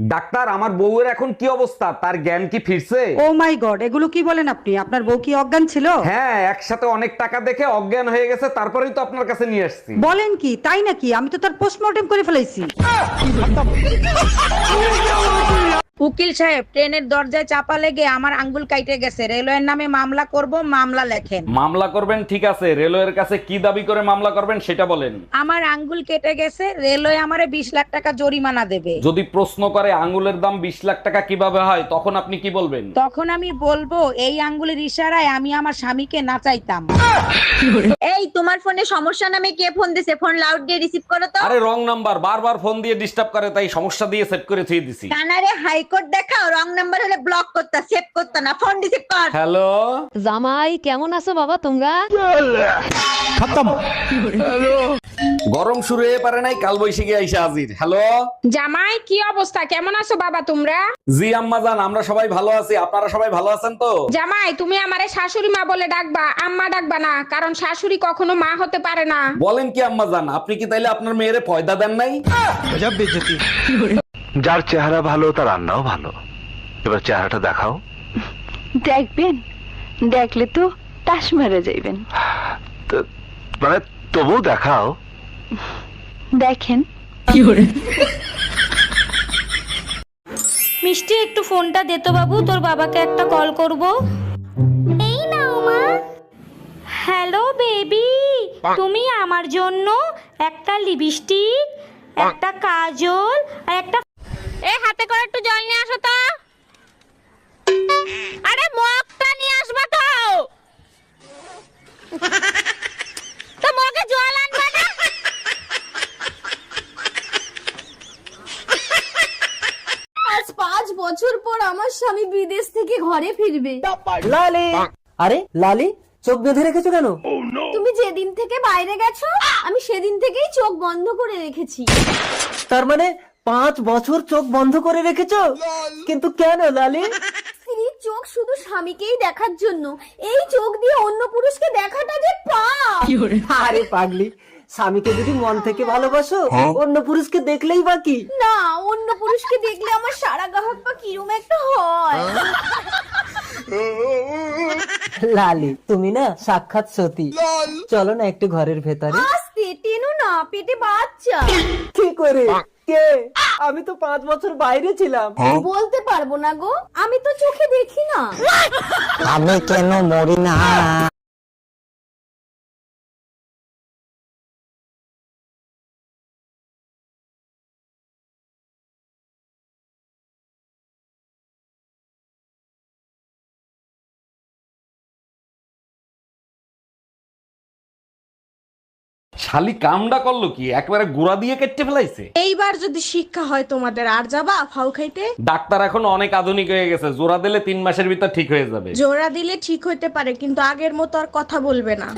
Doctor, আমার বউয়ের এখন কি অবস্থা? তার জ্ঞান কি ফিরছে? ও মাই গড, এগুলো কি বলেন আপনি? আপনার বউ কি অজ্ঞান ছিল? হ্যাঁ, একসাথে অনেক টাকা দেখে অজ্ঞান হয়ে গেছে, তারপরেই তো আপনার কাছে নিয়ে আসছি। বলেন কি, তাই নাকি? আমি তো তার পোস্টমর্টেম করে ফেলাইছি। উকিল সাহেব, ট্রেনের দরজায় চাপা লেগে আমার আঙ্গুল কাইটে গেছে, রেলওয়ের নামে মামলা করব, মামলা লেখেন। মামলা করবেন ঠিক আছে, রেলওয়ের কাছে কি দাবি করে মামলা করবেন সেটা বলেন। আমার আঙ্গুল কেটে গেছে, রেলওয়ে আমারে 20 লাখ টাকা জরিমানা দেবে। যদি প্রশ্ন করে আঙ্গুলের দাম 20 লাখ টাকা কিভাবে হয়, তখন আপনি কি বলবেন? তখন আমি বলবো, এই আঙ্গুলের ইশারায় আমি আমার স্বামীকে নাচাইতাম। এই তোমার ফোনে সমস্যা নামে কে ফোন দিছে? ফোন লাউড দিয়ে রিসিভ করো তো। আরে রং নাম্বার, বারবার ফোন দিয়ে ডিস্টার্ব করে, তাই সমস্যা দিয়ে সেট করে থুয়ে দিছি। কানারে হাইকোর্ট দেখাও, রং নাম্বার হলে ব্লক করতা, সেভ করতা না, ফোন রিসিভ কর। হ্যালো, জামাই কেমন আছো বাবা তোমরা? গরম শুরু হয়ে পারে নাই, কাল বৈশাখী আইসা হাজির। হ্যালো জামাই, কি অবস্থা? কেমন আছো বাবা তোমরা? জি আম্মা জান, আমরা সবাই ভালো আছি, আপনারা সবাই ভালো আছেন তো? জামাই, তুমি আমারে শাশুড়ি মা বলে ডাকবা, আম্মা ডাকবা না, কারণ শাশুড়ি কখনো মা হতে পারে না। বলেন কি আম্মা জান, আপনি কি তাইলে আপনার মেয়েরে পয়দা দেন নাই? যার চেহারা ভালো তার রান্নাও ভালো। এবার চেহারাটা দেখাও। দেখবেন, দেখলে তো টাস মারা যাইবেন। তো- মানে তবু দেখাও। দেখেন। মিষ্টি, একটু ফোনটা দে তো বাবু, তোর বাবাকে একটা কল করব। এই নাও মা। হ্যালো বেবি, তুমি আমার জন্য একটা লিপস্টিক, একটা কাজল আর একটা হাতে করে একটু জল নিয়ে আসো তো। আরে মগটা নিয়ে আসবা তো। তো মগে জল আনবা না? আজ 5 বছর পর আমার স্বামী বিদেশ থেকে ঘরে ফিরবে। লালি, আরে লালি, চোখ বেঁধে রেখেছো কেন? তুমি যেদিন থেকে বাইরে গেছো, আমি সেদিন থেকেই চোখ বন্ধ করে রেখেছি। তার মানে 5 বছর চোখ বন্ধ করে রেখেছো? কিন্তু কেন লালি? স্ত্রীর চোখ শুধু স্বামীকেই দেখার জন্য, এই চোখ দিয়ে অন্য পুরুষকে দেখাটা যে পাপ। আরে পাগলি, স্বামীকে যদি মন থেকে ভালোবাসো, অন্য পুরুষকে দেখলেই বাকি। না, অন্য পুরুষকে দেখলে আমার সারা গাহক পা কিরম একটা হয়। লালি, তুমি না সাক্ষাৎ সতী। চলো না একটু ঘরের ভেতরে। আস্তে টেনো না, পেটে বাচ্চা। কি করে? কে? আমি তো 5 বছর বাইরে ছিলাম। বলতে পারবো না গো, আমি তো চোখে দেখি না। আমি কেন মরি না? শালি কামডা করলো কি, একবারে গুড়া দিয়ে কেটে ফেলাইছে। এইবার যদি শিক্ষা হয় তোমাদের, আর যাবা ফাউ খাইতে? ডাক্তার এখন অনেক আধুনিক হয়ে গেছে, জোড়া দিলে 3 মাসের ভিতর ঠিক হয়ে যাবে। জোড়া দিলে ঠিক হইতে পারে, কিন্তু আগের মতো আর কথা বলবে না।